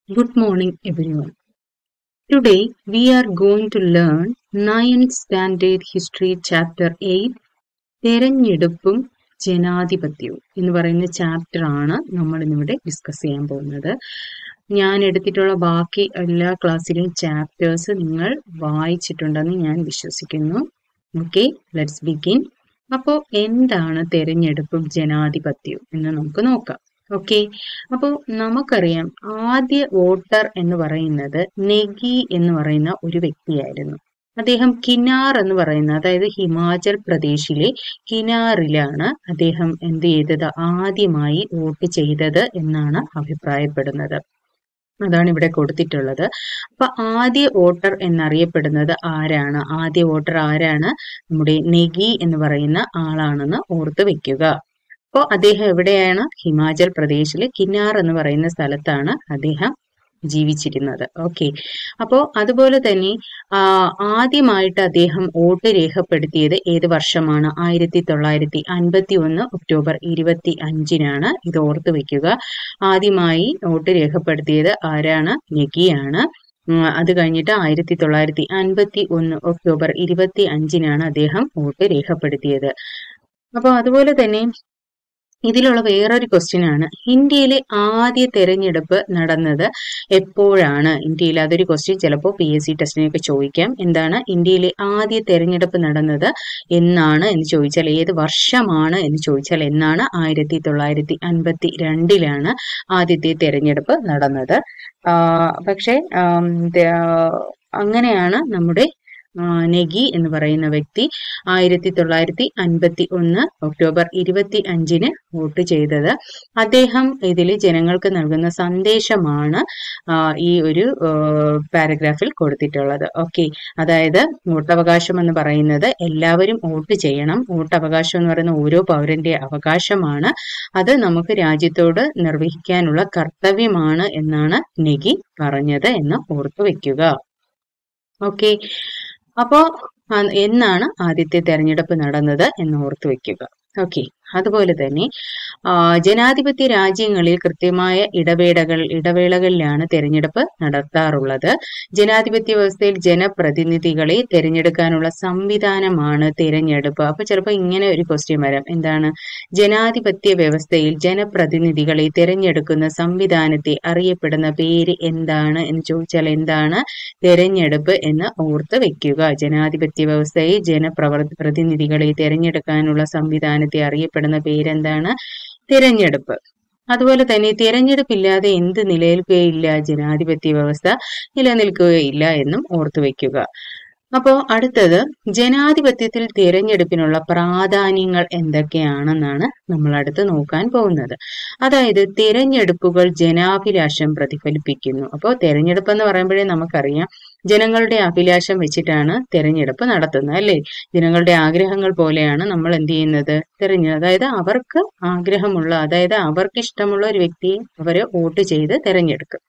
Good morning, everyone. Today, we are going to learn 9th Standard History Chapter 8, തെരഞ്ഞെടുപ്പും ജനാധിപത്യവും എന്ന് പറയുന്ന chapter ആണ് നമ്മൾ ഇന്നിവിടെ ഡിസ്കസ് ചെയ്യാൻ പോകുന്നത്. ഞാൻ എടുത്തിട്ടുള്ള ബാക്കി എല്ലാ ക്ലാസ്സിലെയും ചാപ്റ്റേഴ്സ് നിങ്ങൾ വായിച്ചിട്ടുണ്ടെന്ന് ഞാൻ വിശ്വസിക്കുന്നു. Okay, let's begin. അപ്പോൾ എന്താണ് തെരഞ്ഞെടുപ്പും ജനാധിപത്യവും എന്ന് നമുക്ക് നോക്കാം. ഓക്കെ, അപ്പോൾ നമുക്കറിയാം ആദ്യ വോട്ടർ എന്ന് പറയുന്നത് നെഗി എന്ന് പറയുന്ന ഒരു വ്യക്തിയായിരുന്നു. അദ്ദേഹം കിനാർ എന്ന് പറയുന്ന, അതായത് ഹിമാചൽ പ്രദേശിലെ കിനാറിലാണ് അദ്ദേഹം എന്ത് ചെയ്തത്, ആദ്യമായി വോട്ട് ചെയ്തത് എന്നാണ് അഭിപ്രായപ്പെടുന്നത്. അതാണ് ഇവിടെ കൊടുത്തിട്ടുള്ളത്. അപ്പൊ ആദ്യ വോട്ടർ എന്നറിയപ്പെടുന്നത് ആരാണ്? ആദ്യ വോട്ടർ ആരാണ്? നമ്മുടെ നെഗി എന്ന് പറയുന്ന ആളാണെന്ന് ഓർത്ത് വെക്കുക. അപ്പോൾ അദ്ദേഹം എവിടെയാണ്? ഹിമാചൽ പ്രദേശിലെ കിന്നാർ എന്ന് പറയുന്ന സ്ഥലത്താണ് അദ്ദേഹം ജീവിച്ചിരുന്നത്. ഓക്കെ, അപ്പോൾ അതുപോലെ തന്നെ ആദ്യമായിട്ട് അദ്ദേഹം വോട്ട് രേഖപ്പെടുത്തിയത് ഏത് വർഷമാണ്? 1951 ഒക്ടോബർ 25-നാണ്. ഇത് ഓർത്ത് വെക്കുക. ആദ്യമായി വോട്ട് രേഖപ്പെടുത്തിയത് ആരാണ്? നെഗിയാണ്. അത് കഴിഞ്ഞിട്ട് 1951 ഒക്ടോബർ 25-നാണ് അദ്ദേഹം വോട്ട് രേഖപ്പെടുത്തിയത്. അപ്പോൾ അതുപോലെ തന്നെ ഇതിലുള്ള വേറൊരു ക്വസ്റ്റ്യൻ ആണ്, ഇന്ത്യയിലെ ആദ്യ തെരഞ്ഞെടുപ്പ് നടന്നത് എപ്പോഴാണ്? ഇന്ത്യയിൽ അതൊരു ക്വസ്റ്റ്യൻ ചിലപ്പോൾ PSC ടെസ്റ്റിനൊക്കെ ചോദിക്കാം. എന്താണ് ഇന്ത്യയിലെ ആദ്യ തെരഞ്ഞെടുപ്പ് നടന്നത് എന്നാണ് എന്ന് ചോദിച്ചാൽ, ഏത് വർഷമാണ് എന്ന് ചോദിച്ചാൽ എന്നാണ്? 1952-ലാണ് ആദ്യത്തെ തെരഞ്ഞെടുപ്പ് നടന്നത്. പക്ഷെ അങ്ങനെയാണ് നമ്മുടെ നെഗി എന്ന് പറയുന്ന വ്യക്തി 1951 ഒക്ടോബർ 25-ന് വോട്ട് ചെയ്തത്. അദ്ദേഹം ഇതിൽ ജനങ്ങൾക്ക് നൽകുന്ന സന്ദേശമാണ് ഈ ഒരു പാരഗ്രാഫിൽ കൊടുത്തിട്ടുള്ളത്. ഓക്കെ, അതായത് വോട്ടവകാശം എന്ന് പറയുന്നത് എല്ലാവരും വോട്ട് ചെയ്യണം. വോട്ടവകാശം എന്ന് പറയുന്ന ഓരോ പൗരന്റെ അവകാശമാണ്. അത് നമുക്ക് രാജ്യത്തോട് നിർവഹിക്കാനുള്ള കർത്തവ്യമാണ് എന്നാണ് നെഗി പറഞ്ഞത് എന്ന് ഓർത്തു വെക്കുക. ഓക്കെ, അപ്പോ എന്നാണ് ആദ്യത്തെ തെരഞ്ഞെടുപ്പ് നടന്നത് എന്ന് ഓർത്തു വെക്കുക. ഓക്കെ, അതുപോലെ തന്നെ ജനാധിപത്യ രാജ്യങ്ങളിൽ കൃത്യമായ ഇടവേളകളിലാണ് തെരഞ്ഞെടുപ്പ് നടത്താറുള്ളത്. ജനാധിപത്യ വ്യവസ്ഥയിൽ ജനപ്രതിനിധികളെ തെരഞ്ഞെടുക്കാനുള്ള സംവിധാനമാണ് തെരഞ്ഞെടുപ്പ്. അപ്പൊ ചിലപ്പോൾ ഇങ്ങനെ ഒരു ക്വസ്റ്റ്യൻ വരാം, എന്താണ്? ജനാധിപത്യ വ്യവസ്ഥയിൽ ജനപ്രതിനിധികളെ തെരഞ്ഞെടുക്കുന്ന സംവിധാനത്തെ അറിയപ്പെടുന്ന പേര് എന്താണ് എന്ന് ചോദിച്ചാൽ എന്താണ്? തെരഞ്ഞെടുപ്പ് എന്ന് ഓർത്ത് വെക്കുക. ജനാധിപത്യ വ്യവസ്ഥയിൽ ജനപ്രതിനിധികളെ തെരഞ്ഞെടുക്കാനുള്ള സംവിധാനത്തെ അറിയപ്പെടുന്ന പേരെന്താണ്? തിരഞ്ഞെടുപ്പ്. അതുപോലെ തന്നെ തിരഞ്ഞെടുപ്പില്ലാതെ എന്ത് നിലനിൽക്കുകയില്ല? ജനാധിപത്യ വ്യവസ്ഥ നിലനിൽക്കുകയില്ല എന്നും ഓർത്തു വെക്കുക. അപ്പോൾ അടുത്തത്, ജനാധിപത്യത്തിൽ തിരഞ്ഞെടുപ്പിനുള്ള പ്രാധാന്യങ്ങൾ എന്തൊക്കെയാണെന്നാണ് നമ്മൾ അടുത്ത് നോക്കാൻ പോകുന്നത്. അതായത് തിരഞ്ഞെടുപ്പുകൾ ജനാഭിലാഷം പ്രതിഫലിപ്പിക്കുന്നു. അപ്പോൾ തിരഞ്ഞെടുപ്പ് എന്ന് പറയുമ്പോഴേ നമുക്കറിയാം ജനങ്ങളുടെ അഭിലാഷം വെച്ചിട്ടാണ് തിരഞ്ഞെടുപ്പ് നടത്തുന്നത്, അല്ലേ? ജനങ്ങളുടെ ആഗ്രഹങ്ങൾ പോലെയാണ് നമ്മൾ എന്ത് ചെയ്യുന്നത്? അതായത് അവർക്ക് ആഗ്രഹമുള്ള, അതായത് അവർക്ക് ഇഷ്ടമുള്ള ഒരു വ്യക്തിയെ അവര് വോട്ട് ചെയ്ത് തിരഞ്ഞെടുക്കും.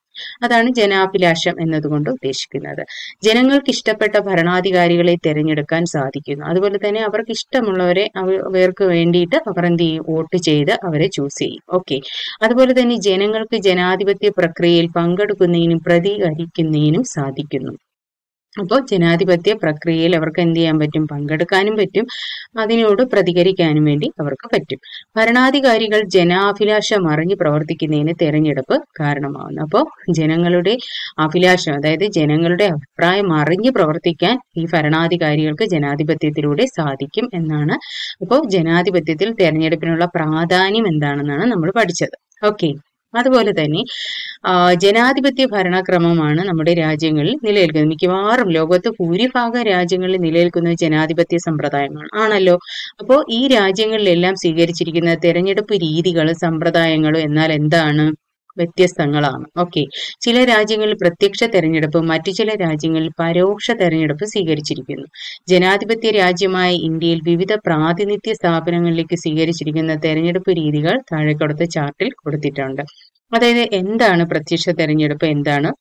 അതാണ് ജനാഭിലാഷം എന്നതുകൊണ്ട് ഉദ്ദേശിക്കുന്നത്. ജനങ്ങൾക്ക് ഇഷ്ടപ്പെട്ട ഭരണാധികാരികളെ തിരഞ്ഞെടുക്കാൻ സാധിക്കുന്നു. അതുപോലെ തന്നെ അവർക്ക് ഇഷ്ടമുള്ളവരെ അവർക്ക് വേണ്ടിയിട്ട് അവർ എന്ത് ചെയ്യും? വോട്ട് ചെയ്ത് അവരെ ചൂസ് ചെയ്യും. ഓക്കെ, അതുപോലെ തന്നെ ജനങ്ങൾക്ക് ജനാധിപത്യ പ്രക്രിയയിൽ പങ്കെടുക്കുന്നതിനും പ്രതികരിക്കുന്നതിനും സാധിക്കുന്നു. അപ്പോൾ ജനാധിപത്യ പ്രക്രിയയിൽ അവർക്ക് എന്ത് ചെയ്യാൻ പറ്റും? പങ്കെടുക്കാനും പറ്റും, അതിനോട് പ്രതികരിക്കാനും വേണ്ടി അവർക്ക് പറ്റും. ഭരണാധികാരികൾ ജനാഭിലാഷം അറിഞ്ഞ് പ്രവർത്തിക്കുന്നതിന് തെരഞ്ഞെടുപ്പ് കാരണമാകുന്നു. അപ്പോൾ ജനങ്ങളുടെ അഭിലാഷം, അതായത് ജനങ്ങളുടെ അഭിപ്രായം അറിഞ്ഞ് പ്രവർത്തിക്കാൻ ഈ ഭരണാധികാരികൾക്ക് ജനാധിപത്യത്തിലൂടെ സാധിക്കും എന്നാണ്. അപ്പോൾ ജനാധിപത്യത്തിൽ തെരഞ്ഞെടുപ്പിനുള്ള പ്രാധാന്യം എന്താണെന്നാണ് നമ്മൾ പഠിച്ചത്. ഓക്കെ, അതുപോലെ തന്നെ ജനാധിപത്യ ഭരണക്രമമാണ് നമ്മുടെ രാജ്യങ്ങളിൽ നിലനിൽക്കുന്നത്. മിക്കവാറും ലോകത്ത് ഭൂരിഭാഗം രാജ്യങ്ങളിൽ നിലനിൽക്കുന്ന ജനാധിപത്യ സമ്പ്രദായമാണ്, ആണല്ലോ. അപ്പോൾ ഈ രാജ്യങ്ങളിലെല്ലാം സ്വീകരിച്ചിരിക്കുന്ന തെരഞ്ഞെടുപ്പ് രീതികളും സമ്പ്രദായങ്ങളും എന്നാൽ എന്താണ്? വ്യത്യസ്തങ്ങളാണ്. ഓക്കെ, ചില രാജ്യങ്ങളിൽ പ്രത്യക്ഷ തെരഞ്ഞെടുപ്പ്, മറ്റു ചില രാജ്യങ്ങളിൽ പരോക്ഷ തെരഞ്ഞെടുപ്പ് സ്വീകരിച്ചിരിക്കുന്നു. ജനാധിപത്യ രാജ്യമായ ഇന്ത്യയിൽ വിവിധ പ്രാതിനിധ്യ സ്ഥാപനങ്ങളിലേക്ക് സ്വീകരിച്ചിരിക്കുന്ന തെരഞ്ഞെടുപ്പ് രീതികൾ താഴെ കൊടുത്ത ചാർട്ടിൽ കൊടുത്തിട്ടുണ്ട്. അതായത് എന്താണ് പ്രത്യക്ഷ തെരഞ്ഞെടുപ്പ്, എന്താണ്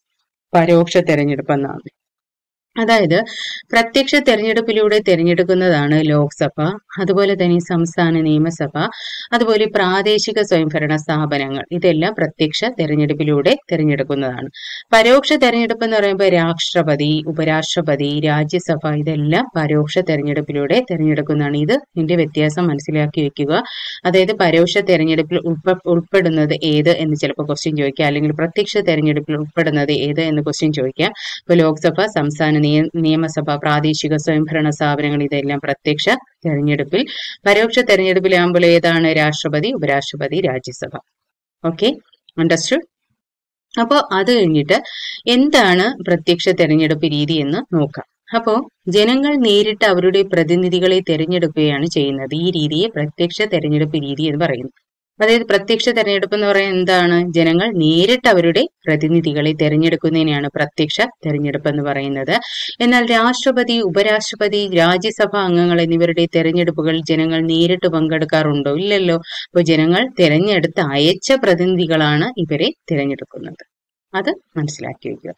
പരോക്ഷ തെരഞ്ഞെടുപ്പ് എന്നാണ്. അതായത് പ്രത്യക്ഷ തെരഞ്ഞെടുപ്പിലൂടെ തെരഞ്ഞെടുക്കുന്നതാണ് ലോക്സഭ, അതുപോലെ തന്നെ സംസ്ഥാന നിയമസഭ, അതുപോലെ പ്രാദേശിക സ്വയംഭരണ സ്ഥാപനങ്ങൾ. ഇതെല്ലാം പ്രത്യക്ഷ തെരഞ്ഞെടുപ്പിലൂടെ തെരഞ്ഞെടുക്കുന്നതാണ്. പരോക്ഷ തെരഞ്ഞെടുപ്പ് എന്ന് പറയുമ്പോൾ രാഷ്ട്രപതി, ഉപരാഷ്ട്രപതി, രാജ്യസഭ ഇതെല്ലാം പരോക്ഷ തെരഞ്ഞെടുപ്പിലൂടെ തെരഞ്ഞെടുക്കുന്നതാണ്. ഇതിന്റെ വ്യത്യാസം മനസ്സിലാക്കി വെക്കുക. അതായത് പരോക്ഷ തെരഞ്ഞെടുപ്പിൽ ഉൾപ്പെടുന്നത് ഏത് എന്ന് ചിലപ്പോൾ ക്വസ്റ്റ്യൻ ചോദിക്കാം, അല്ലെങ്കിൽ പ്രത്യക്ഷ തെരഞ്ഞെടുപ്പിൽ ഉൾപ്പെടുന്നത് ഏത് എന്ന് ക്വസ്റ്റ്യൻ ചോദിക്കാം. ഇപ്പോൾ ലോക്സഭ, സംസ്ഥാന നിയമസഭ, പ്രാദേശിക സ്വയംഭരണ സ്ഥാപനങ്ങൾ ഇതെല്ലാം പ്രത്യക്ഷ തെരഞ്ഞെടുപ്പിൽ. പരോക്ഷ തെരഞ്ഞെടുപ്പിലാകുമ്പോൾ ഏതാണ്? രാഷ്ട്രപതി, ഉപരാഷ്ട്രപതി, രാജ്യസഭ. Okay, understood? അപ്പോൾ അത് കഴിഞ്ഞിട്ട് എന്താണ് പ്രത്യക്ഷ തെരഞ്ഞെടുപ്പ് രീതി എന്ന് നോക്കാം. അപ്പോൾ ജനങ്ങൾ നേരിട്ട് അവരുടെ പ്രതിനിധികളെ തെരഞ്ഞെടുക്കുകയാണ് ചെയ്യുന്നത്. ഈ രീതിയെ പ്രത്യക്ഷ തെരഞ്ഞെടുപ്പ് രീതി എന്ന് പറയുന്നു. അതായത് പ്രത്യക്ഷ തെരഞ്ഞെടുപ്പ് എന്ന് പറയുന്നത് എന്താണ്? ജനങ്ങൾ നേരിട്ട് അവരുടെ പ്രതിനിധികളെ തെരഞ്ഞെടുക്കുന്നതിനെയാണ് പ്രത്യക്ഷ തെരഞ്ഞെടുപ്പ് എന്ന് പറയുന്നത്. എന്നാൽ രാഷ്ട്രപതി, ഉപരാഷ്ട്രപതി, രാജ്യസഭാ അംഗങ്ങൾ എന്നിവരുടെ തെരഞ്ഞെടുപ്പുകൾ ജനങ്ങൾ നേരിട്ട് പങ്കെടുക്കാറുണ്ടോ? ഇല്ലല്ലോ. അപ്പോൾ ജനങ്ങൾ തെരഞ്ഞെടുത്ത് അയച്ച പ്രതിനിധികളാണ് ഇവരെ തിരഞ്ഞെടുക്കുന്നത്. അത് മനസ്സിലാക്കി വെക്കുക.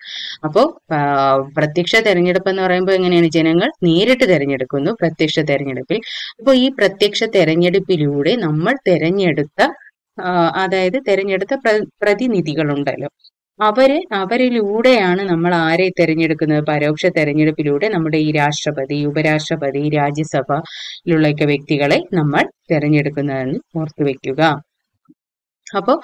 അപ്പോൾ പ്രത്യക്ഷ തെരഞ്ഞെടുപ്പ് എന്ന് പറയുമ്പോൾ എങ്ങനെയാണ്? ജനങ്ങൾ നേരിട്ട് തെരഞ്ഞെടുക്കുന്നു പ്രത്യക്ഷ തെരഞ്ഞെടുപ്പിൽ. അപ്പോൾ ഈ പ്രത്യക്ഷ തെരഞ്ഞെടുപ്പിലൂടെ നമ്മൾ തെരഞ്ഞെടുത്ത പ്രതിനിധികളുണ്ടല്ലോ, അവരിലൂടെയാണ് നമ്മൾ ആരെ തെരഞ്ഞെടുക്കുന്നത്? പരോക്ഷ തെരഞ്ഞെടുപ്പിലൂടെ നമ്മുടെ ഈ രാഷ്ട്രപതി, ഉപരാഷ്ട്രപതി, രാജ്യസഭയിലുള്ള വ്യക്തികളെ നമ്മൾ തെരഞ്ഞെടുക്കുന്നതെന്ന് ഓർത്തുവെക്കുക. അപ്പോൾ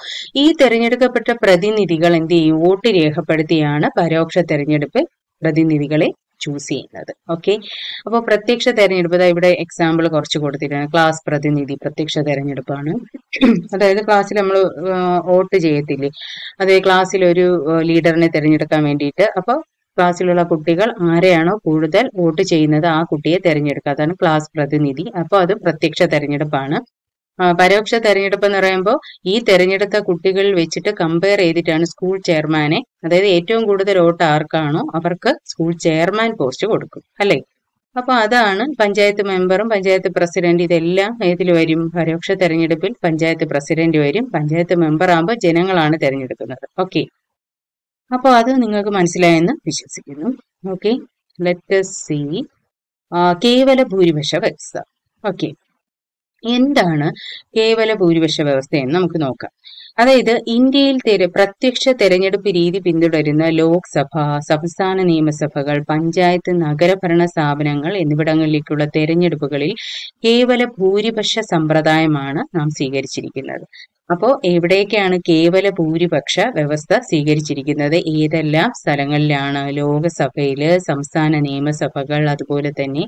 ഈ തെരഞ്ഞെടുക്കപ്പെട്ട പ്രതിനിധികൾ എന്ത് ചെയ്യും? വോട്ട് രേഖപ്പെടുത്തിയാണ് പരോക്ഷ തെരഞ്ഞെടുപ്പ് പ്രതിനിധികളെ ചൂസ് ചെയ്യുന്നത്. ഓക്കെ, അപ്പോൾ പ്രത്യക്ഷ തെരഞ്ഞെടുപ്പ് ഇവിടെ എക്സാമ്പിൾ കുറച്ച് കൊടുത്തിട്ടാണ്. ക്ലാസ് പ്രതിനിധി പ്രത്യക്ഷ തെരഞ്ഞെടുപ്പാണ്. അതായത് ക്ലാസ്സിൽ നമ്മൾ വോട്ട് ചെയ്യത്തില്ലേ, അതായത് ക്ലാസ്സിൽ ഒരു ലീഡറിനെ തിരഞ്ഞെടുക്കാൻ വേണ്ടിയിട്ട്. അപ്പോൾ ക്ലാസ്സിലുള്ള കുട്ടികൾ ആരെയാണോ കൂടുതൽ വോട്ട് ചെയ്യുന്നത് ആ കുട്ടിയെ തെരഞ്ഞെടുക്കുക. അതാണ് ക്ലാസ് പ്രതിനിധി. അപ്പോൾ അത് പ്രത്യക്ഷ തെരഞ്ഞെടുപ്പാണ്. പരോക്ഷ തെരഞ്ഞെടുപ്പ് എന്ന് പറയുമ്പോൾ ഈ തെരഞ്ഞെടുത്ത കുട്ടികളിൽ വെച്ചിട്ട് കമ്പയർ ചെയ്തിട്ടാണ് സ്കൂൾ ചെയർമാനെ, അതായത് ഏറ്റവും കൂടുതൽ വോട്ട് ആർക്കാണോ അവർക്ക് സ്കൂൾ ചെയർമാൻ പോസ്റ്റ് കൊടുക്കും, അല്ലേ? അപ്പൊ അതാണ് പഞ്ചായത്ത് മെമ്പറും പഞ്ചായത്ത് പ്രസിഡന്റ്. ഇതെല്ലാം ഏതിൽ വരും? പരോക്ഷ തെരഞ്ഞെടുപ്പിൽ പഞ്ചായത്ത് പ്രസിഡന്റ് വരും. പഞ്ചായത്ത് മെമ്പർ ആകുമ്പോൾ ജനങ്ങളാണ് തെരഞ്ഞെടുക്കുന്നത്. ഓക്കെ, അപ്പോൾ അത് നിങ്ങൾക്ക് മനസ്സിലായെന്ന് വിശ്വസിക്കുന്നു. ഓക്കെ, ലെറ്റ് us see കേവല ഭൂരിപക്ഷ വ്യവസ്ഥ. ഓക്കെ, എന്താണ് കേവല ഭൂരിപക്ഷ വ്യവസ്ഥ എന്ന് നമുക്ക് നോക്കാം. അതായത് ഇന്ത്യയിൽ പ്രത്യക്ഷ തെരഞ്ഞെടുപ്പ് രീതി പിന്തുടരുന്ന ലോക്സഭ, സംസ്ഥാന നിയമസഭകൾ, പഞ്ചായത്ത്, നഗരഭരണ സ്ഥാപനങ്ങൾ എന്നിവിടങ്ങളിലേക്കുള്ള തെരഞ്ഞെടുപ്പുകളിൽ കേവല ഭൂരിപക്ഷ സമ്പ്രദായമാണ് നാം സ്വീകരിച്ചിരിക്കുന്നത്. അപ്പോൾ എവിടേക്കാണ് കേവല ഭൂരിപക്ഷ വ്യവസ്ഥ സ്വീകരിച്ചിരിക്കുന്നത്? ഏതെല്ലാം സ്ഥലങ്ങളിലാണ്? ലോകസഭയില്, സംസ്ഥാന നിയമസഭകൾ, അതുപോലെ തന്നെ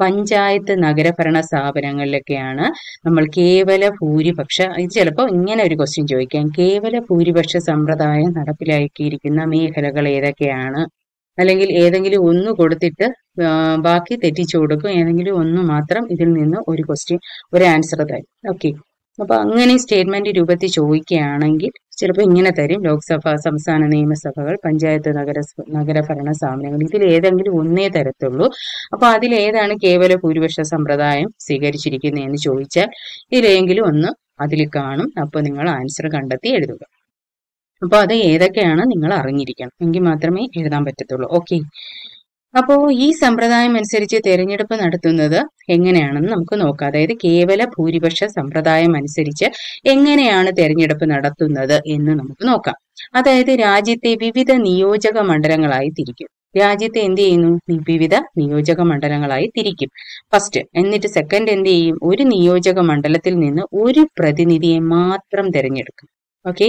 പഞ്ചായത്ത്, നഗരഭരണ സ്ഥാപനങ്ങളിലൊക്കെയാണ് നമ്മൾ കേവല ഭൂരിപക്ഷ. ഇത് ചിലപ്പോൾ ഇങ്ങനെ ഒരു ക്വസ്റ്റ്യൻ ചോദിക്കാം: കേവല ഭൂരിപക്ഷ സമ്പ്രദായം നടപ്പിലാക്കിയിരിക്കുന്ന മേഖലകൾ ഏതൊക്കെയാണ്? അല്ലെങ്കിൽ ഏതെങ്കിലും ഒന്ന് കൊടുത്തിട്ട് ബാക്കി തെറ്റിച്ചു കൊടുക്കും. ഏതെങ്കിലും ഒന്ന് മാത്രം ഇതിൽ നിന്ന് ഒരു ക്വസ്റ്റ്യൻ, ഒരു ആൻസർ തരും. ഓക്കെ, അപ്പൊ അങ്ങനെ സ്റ്റേറ്റ്മെന്റ് രൂപത്തിൽ ചോദിക്കുകയാണെങ്കിൽ ചിലപ്പോൾ ഇങ്ങനെ തരും: ലോക്സഭ, സംസ്ഥാന നിയമസഭകൾ, പഞ്ചായത്ത്, നഗരഭരണ സ്ഥാപനങ്ങൾ. ഇതിൽ ഏതെങ്കിലും ഒന്നേ തരത്തുള്ളൂ. അപ്പൊ അതിലേതാണ് കേവല ഭൂരിപക്ഷ സമ്പ്രദായം സ്വീകരിച്ചിരിക്കുന്നതെന്ന് ചോദിച്ചാൽ ഇതിലേതെങ്കിലും ഒന്ന് അതിൽ കാണും. അപ്പൊ നിങ്ങൾ ആൻസർ കണ്ടെത്തി എഴുതുക. അപ്പൊ അത് ഏതൊക്കെയാണ് നിങ്ങൾ അറിഞ്ഞിരിക്കണം, എങ്കിൽ മാത്രമേ എഴുതാൻ പറ്റത്തുള്ളൂ. ഓക്കെ, അപ്പോ ഈ സമ്പ്രദായം അനുസരിച്ച് തെരഞ്ഞെടുപ്പ് നടത്തുന്നത് എങ്ങനെയാണെന്ന് നമുക്ക് നോക്കാം. അതായത് കേവല ഭൂരിപക്ഷ സമ്പ്രദായം അനുസരിച്ച് എങ്ങനെയാണ് തെരഞ്ഞെടുപ്പ് നടത്തുന്നത് എന്ന് നമുക്ക് നോക്കാം. അതായത് രാജ്യത്തെ വിവിധ നിയോജക മണ്ഡലങ്ങളായി തിരിക്കും. രാജ്യത്തെ എന്ത് ചെയ്യുന്നു? വിവിധ നിയോജക മണ്ഡലങ്ങളായി തിരിക്കും ഫസ്റ്റ്. എന്നിട്ട് സെക്കൻഡ് എന്ത് ചെയ്യും? ഒരു നിയോജക മണ്ഡലത്തിൽ നിന്ന് ഒരു പ്രതിനിധിയെ മാത്രം തിരഞ്ഞെടുക്കും. ഓക്കെ,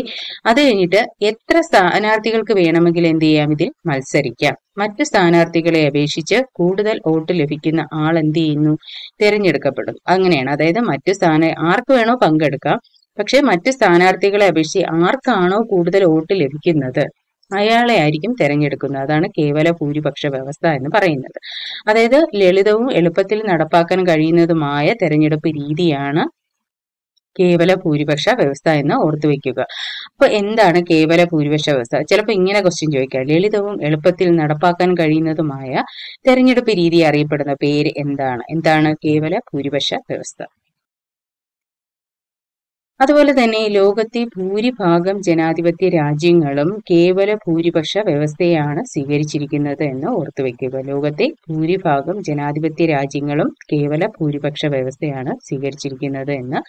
അത് കഴിഞ്ഞിട്ട് എത്ര സ്ഥാനാർത്ഥികൾക്ക് വേണമെങ്കിൽ എന്ത് ചെയ്യാം? ഇതിൽ മത്സരിക്കാം. മറ്റു സ്ഥാനാർത്ഥികളെ അപേക്ഷിച്ച് കൂടുതൽ വോട്ട് ലഭിക്കുന്ന ആൾ എന്ത് ചെയ്യുന്നു? തിരഞ്ഞെടുക്കപ്പെടും. അങ്ങനെയാണ്. അതായത് ആർക്ക് വേണോ പങ്കെടുക്കാം, പക്ഷെ മറ്റു സ്ഥാനാർത്ഥികളെ അപേക്ഷിച്ച് ആർക്കാണോ കൂടുതൽ വോട്ട് ലഭിക്കുന്നത് അയാളെ ആയിരിക്കും തിരഞ്ഞെടുക്കുന്നത്. അതാണ് കേവല ഭൂരിപക്ഷ വ്യവസ്ഥ എന്ന് പറയുന്നത്. അതായത് ലളിതവും എളുപ്പത്തിൽ നടപ്പാക്കാൻ കഴിയുന്നതുമായ തെരഞ്ഞെടുപ്പ് രീതിയാണ് കേവല ഭൂരിപക്ഷ വ്യവസ്ഥ എന്ന് ഓർത്തു വെക്കുക. അപ്പൊ എന്താണ് കേവല ഭൂരിപക്ഷ വ്യവസ്ഥ? ചിലപ്പോൾ ഇങ്ങനെ ക്വസ്റ്റ്യൻ ചോദിക്കാം: ലളിതവും എളുപ്പത്തിൽ നടപ്പാക്കാൻ കഴിയുന്നതുമായ തെരഞ്ഞെടുപ്പ് രീതി അറിയപ്പെടുന്ന പേര് എന്താണ്? എന്താണ് കേവല ഭൂരിപക്ഷ വ്യവസ്ഥ? അതുപോലെ തന്നെ ലോകത്തെ ഭൂരിഭാഗം ജനാധിപത്യ രാജ്യങ്ങളും കേവല ഭൂരിപക്ഷ വ്യവസ്ഥയാണ് സ്വീകരിച്ചിരിക്കുന്നത് എന്ന് ഓർത്തുവെക്കുക. ലോകത്തെ ഭൂരിഭാഗം ജനാധിപത്യ രാജ്യങ്ങളും കേവല ഭൂരിപക്ഷ വ്യവസ്ഥയാണ് സ്വീകരിച്ചിരിക്കുന്നത് എന്ന്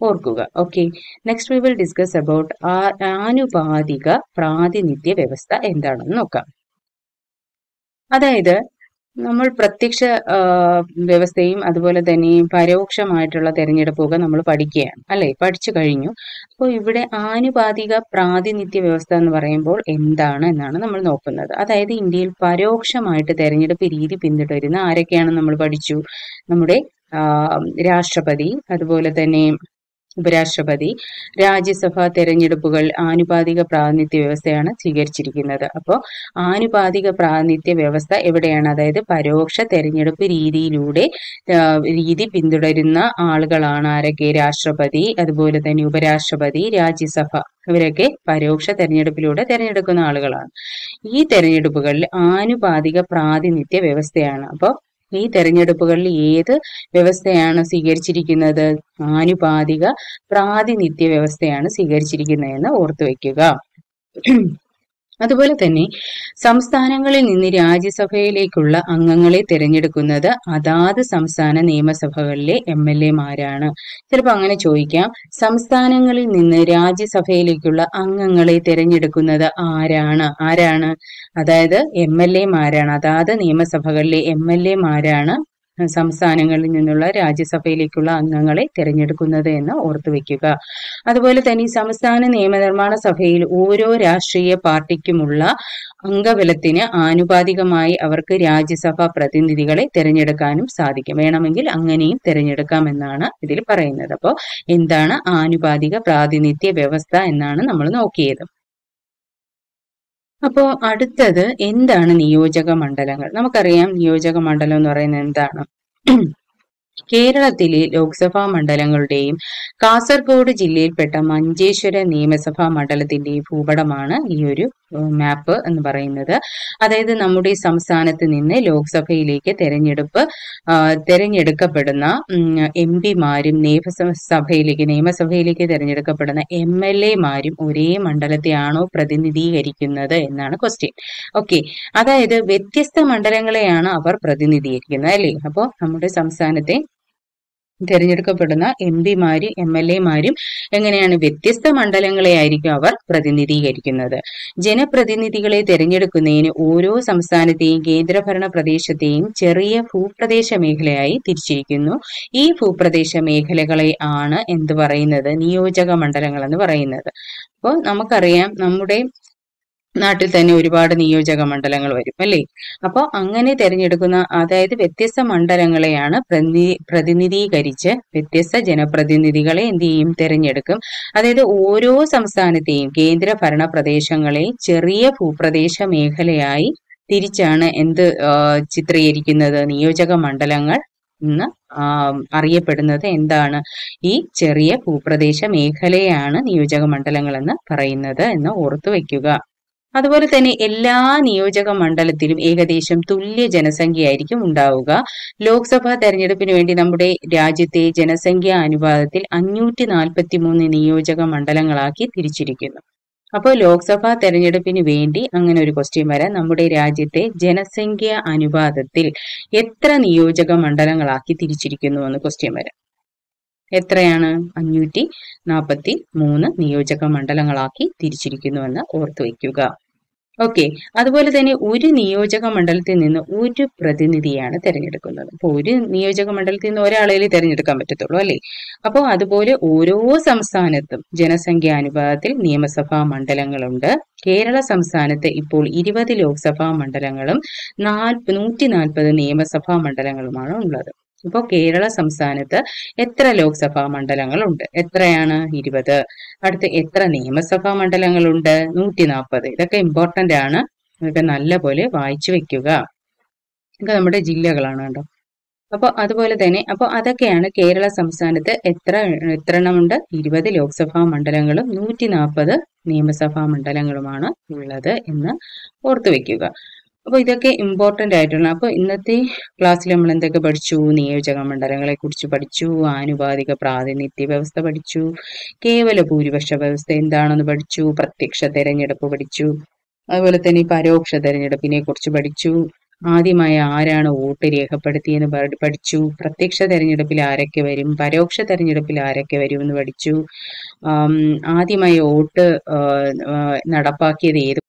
ഓർക്കുക. Okay, next we will discuss about ആനുപാതിക പ്രാതിനിധ്യ വ്യവസ്ഥ എന്താണെന്ന് നോക്കാം. അതായത് നമ്മൾ പ്രത്യക്ഷ വ്യവസ്ഥയും അതുപോലെ തന്നെ പരോക്ഷമായിട്ടുള്ള തെരഞ്ഞെടുപ്പൊക്കെ നമ്മൾ പഠിക്കുകയാണ് അല്ലെ, പഠിച്ചു കഴിഞ്ഞു. അപ്പോൾ ഇവിടെ ആനുപാതിക പ്രാതിനിധ്യ വ്യവസ്ഥ എന്ന് പറയുമ്പോൾ എന്താണ് എന്നാണ് നമ്മൾ നോക്കുന്നത്. അതായത് ഇന്ത്യയിൽ പരോക്ഷമായിട്ട് തെരഞ്ഞെടുപ്പ് രീതി പിന്തുടരുന്ന ആരൊക്കെയാണെന്ന് നമ്മൾ പഠിച്ചു. നമ്മുടെ രാഷ്ട്രപതി, അതുപോലെ തന്നെ ഉപരാഷ്ട്രപതി, രാജ്യസഭാ തെരഞ്ഞെടുപ്പുകൾ ആനുപാതിക പ്രാതിനിധ്യ വ്യവസ്ഥയാണ് സ്വീകരിച്ചിരിക്കുന്നത്. അപ്പോൾ ആനുപാതിക പ്രാതിനിധ്യ വ്യവസ്ഥ എവിടെയാണ്? അതായത് പരോക്ഷ തെരഞ്ഞെടുപ്പ് രീതി പിന്തുടരുന്ന ആളുകളാണ് ആരൊക്കെ? രാഷ്ട്രപതി, അതുപോലെ തന്നെ ഉപരാഷ്ട്രപതി, രാജ്യസഭ. ഇവരൊക്കെ പരോക്ഷ തെരഞ്ഞെടുപ്പിലൂടെ തെരഞ്ഞെടുക്കുന്ന ആളുകളാണ്. ഈ തെരഞ്ഞെടുപ്പുകളിൽ ആനുപാതിക പ്രാതിനിധ്യ വ്യവസ്ഥയാണ്. അപ്പോൾ ഈ തെരഞ്ഞെടുപ്പുകളിൽ ഏത് വ്യവസ്ഥയാണ് സ്വീകരിച്ചിരിക്കുന്നത്? ആനുപാതിക പ്രാതിനിധ്യ വ്യവസ്ഥയാണ് സ്വീകരിച്ചിരിക്കുന്നതെന്ന് ഓർത്തുവെക്കുക. അതുപോലെ തന്നെ സംസ്ഥാനങ്ങളിൽ നിന്ന് രാജ്യസഭയിലേക്കുള്ള അംഗങ്ങളെ തിരഞ്ഞെടുക്കുന്നത് അതാത് സംസ്ഥാന നിയമസഭകളിലെ MLA-മാരാണ്. ചിലപ്പോൾ അങ്ങനെ ചോദിക്കാം, സംസ്ഥാനങ്ങളിൽ നിന്ന് രാജ്യസഭയിലേക്കുള്ള അംഗങ്ങളെ തിരഞ്ഞെടുക്കുന്നത് ആരാണ്? അതായത് MLA-മാരാണ്. അതാത് നിയമസഭകളിലെ MLA-മാരാണ് സംസ്ഥാനങ്ങളിൽ നിന്നുള്ള രാജ്യസഭയിലേക്കുള്ള അംഗങ്ങളെ തിരഞ്ഞെടുക്കുന്നത് എന്ന് ഓർത്തുവെക്കുക. അതുപോലെ തന്നെ സംസ്ഥാന നിയമനിർമ്മാണ സഭയിൽ ഓരോ രാഷ്ട്രീയ പാർട്ടിക്കുമുള്ള അംഗബലത്തിന് ആനുപാതികമായി അവർക്ക് രാജ്യസഭാ പ്രതിനിധികളെ തിരഞ്ഞെടുക്കാനും സാധിക്കും. വേണമെങ്കിൽ അങ്ങനെയും തിരഞ്ഞെടുക്കാം എന്നാണ് ഇതിൽ പറയുന്നത്. അപ്പോൾ എന്താണ് ആനുപാതിക പ്രാതിനിധ്യ വ്യവസ്ഥ എന്നാണ് നമ്മൾ നോക്കിയത്. അപ്പോൾ അടുത്തത് എന്താണ് നിയോജക മണ്ഡലങ്ങൾ? നമുക്കറിയാം നിയോജക മണ്ഡലം എന്ന് പറയുന്നത് എന്താണ്. കേരളത്തിലെ ലോക്സഭാ മണ്ഡലങ്ങളുടെയും കാസർഗോഡ് ജില്ലയിൽപ്പെട്ട മഞ്ചേശ്വര നിയമസഭാ മണ്ഡലത്തിന്റെയും ഭൂപടമാണ് ഈ ഒരു മാപ്പ് എന്ന് പറയുന്നത്. അതായത് നമ്മുടെ സംസ്ഥാനത്ത് നിന്ന് ലോക്സഭയിലേക്ക് തെരഞ്ഞെടുക്കപ്പെടുന്ന MP-മാരും നിയമസഭയിലേക്ക് തെരഞ്ഞെടുക്കപ്പെടുന്ന MLA-മാരും ഒരേ മണ്ഡലത്തെയാണോ പ്രതിനിധീകരിക്കുന്നത് എന്നാണ് ക്വസ്റ്റ്യൻ. ഓക്കെ, അതായത് വ്യത്യസ്ത മണ്ഡലങ്ങളെയാണ് അവർ പ്രതിനിധീകരിക്കുന്നത് അല്ലേ. അപ്പോൾ നമ്മുടെ സംസ്ഥാനത്തെ തിരഞ്ഞെടുക്കപ്പെടുന്ന MP-മാരും MLA-മാരും എങ്ങനെയാണ്? വ്യത്യസ്ത മണ്ഡലങ്ങളെ ആയിരിക്കും അവർ പ്രതിനിധീകരിക്കുന്നത്. ജനപ്രതിനിധികളെ തിരഞ്ഞെടുക്കുന്നതിന് ഓരോ സംസ്ഥാനത്തെയും കേന്ദ്രഭരണ പ്രദേശത്തെയും ചെറിയ ഭൂപ്രദേശ മേഖലയായി തിരിച്ചിരിക്കുന്നു. ഈ ഭൂപ്രദേശ മേഖലകളെ ആണ് എന്ത് പറയുന്നത്? നിയോജക മണ്ഡലങ്ങൾ എന്ന് പറയുന്നത്. അപ്പോൾ നമുക്കറിയാം നമ്മുടെ നാട്ടിൽ തന്നെ ഒരുപാട് നിയോജക മണ്ഡലങ്ങൾ വരും അല്ലേ. അപ്പോൾ അങ്ങനെ തിരഞ്ഞെടുക്കുന്ന, അതായത് വ്യത്യസ്ത മണ്ഡലങ്ങളെയാണ് പ്രതിനിധീകരിച്ച് വ്യത്യസ്ത ജനപ്രതിനിധികളെ എന്ത് ചെയ്യും? തിരഞ്ഞെടുക്കും. അതായത് ഓരോ സംസ്ഥാനത്തെയും കേന്ദ്ര ഭരണ പ്രദേശങ്ങളെ ചെറിയ ഭൂപ്രദേശ മേഖലയായി തിരിച്ചാണ് ചിത്രീകരിക്കുന്നത്? നിയോജക മണ്ഡലങ്ങൾ എന്ന് അറിയപ്പെടുന്നത് എന്താണ്? ഈ ചെറിയ ഭൂപ്രദേശ മേഖലയാണ് നിയോജക മണ്ഡലങ്ങൾ എന്ന് പറയുന്നത് എന്ന് ഓർത്തു വെക്കുക. അതുപോലെ തന്നെ എല്ലാ നിയോജക മണ്ഡലത്തിലും ഏകദേശം തുല്യ ജനസംഖ്യയായിരിക്കും ഉണ്ടാവുക. ലോക്സഭാ തെരഞ്ഞെടുപ്പിന് വേണ്ടി നമ്മുടെ രാജ്യത്തെ ജനസംഖ്യാ അനുപാതത്തിൽ 543 നിയോജക മണ്ഡലങ്ങളാക്കി തിരിച്ചിരിക്കുന്നു. അപ്പോൾ ലോക്സഭാ തെരഞ്ഞെടുപ്പിന് വേണ്ടി അങ്ങനെ ഒരു ക്വസ്റ്റ്യൻ വരാം. നമ്മുടെ രാജ്യത്തെ ജനസംഖ്യാ അനുപാതത്തിൽ എത്ര നിയോജക മണ്ഡലങ്ങളാക്കി തിരിച്ചിരിക്കുന്നു എന്ന് ക്വസ്റ്റ്യൻ വരാം. എത്രയാണ്? 543 നിയോജക മണ്ഡലങ്ങളാക്കി തിരിച്ചിരിക്കുന്നുവെന്ന് ഓർത്തു വയ്ക്കുക. ഓക്കെ, അതുപോലെ തന്നെ ഒരു നിയോജക മണ്ഡലത്തിൽ നിന്ന് ഒരു പ്രതിനിധിയാണ് തിരഞ്ഞെടുക്കുന്നത്. അപ്പോൾ ഒരു നിയോജക മണ്ഡലത്തിൽ നിന്ന് ഒരാളെ തിരഞ്ഞെടുക്കാൻ പറ്റത്തുള്ളൂ അല്ലേ. അപ്പോൾ അതുപോലെ ഓരോ സംസ്ഥാനത്തും ജനസംഖ്യാനുപാതത്തിൽ നിയമസഭാ മണ്ഡലങ്ങളുണ്ട്. കേരള സംസ്ഥാനത്ത് ഇപ്പോൾ 20 ലോക്സഭാ മണ്ഡലങ്ങളും 140 നിയമസഭാ മണ്ഡലങ്ങളുമാണ് ഉള്ളത്. അപ്പോൾ കേരള സംസ്ഥാനത്ത് എത്ര ലോക്സഭാ മണ്ഡലങ്ങളുണ്ട്? എത്രയാണ്? 20. അടുത്ത് എത്ര നിയമസഭാ മണ്ഡലങ്ങളുണ്ട്? 140. ഇതൊക്കെ ഇമ്പോർട്ടന്റ് ആണ്. ഇതൊക്കെ നല്ലപോലെ വായിച്ചു വെക്കുക. ഇതൊക്കെ നമ്മുടെ ജില്ലകളാണ് കേട്ടോ. അപ്പോൾ അതുപോലെ തന്നെ അതൊക്കെയാണ് കേരള സംസ്ഥാനത്ത് എത്ര എണ്ണമുണ്ട്? 20 ലോക്സഭാ മണ്ഡലങ്ങളും 140 നിയമസഭാ മണ്ഡലങ്ങളുമാണ് ഉള്ളത് എന്ന് ഓർത്തു വെക്കുക. അപ്പോൾ ഇതൊക്കെ ഇമ്പോർട്ടൻ്റ് ആയിട്ടുള്ള. അപ്പോൾ ഇന്നത്തെ ക്ലാസ്സിൽ നമ്മൾ എന്തൊക്കെ പഠിച്ചു? നിയോജക മണ്ഡലങ്ങളെ കുറിച്ച് പഠിച്ചു, ആനുപാതിക പ്രാതിനിധ്യ വ്യവസ്ഥ പഠിച്ചു, കേവല ഭൂരിപക്ഷ വ്യവസ്ഥ എന്താണെന്ന് പഠിച്ചു, പ്രത്യക്ഷ തെരഞ്ഞെടുപ്പ് പഠിച്ചു, അതുപോലെ തന്നെ ഈ പരോക്ഷ തെരഞ്ഞെടുപ്പിനെ കുറിച്ച് പഠിച്ചു, ആദ്യമായി ആരാണ് വോട്ട് രേഖപ്പെടുത്തിയെന്ന് പഠിച്ചു, പ്രത്യക്ഷ തെരഞ്ഞെടുപ്പിൽ ആരൊക്കെ വരും, പരോക്ഷ തെരഞ്ഞെടുപ്പിൽ ആരൊക്കെ വരും എന്ന് പഠിച്ചു, ആദ്യമായി വോട്ട് നടപ്പാക്കിയത് ഏത്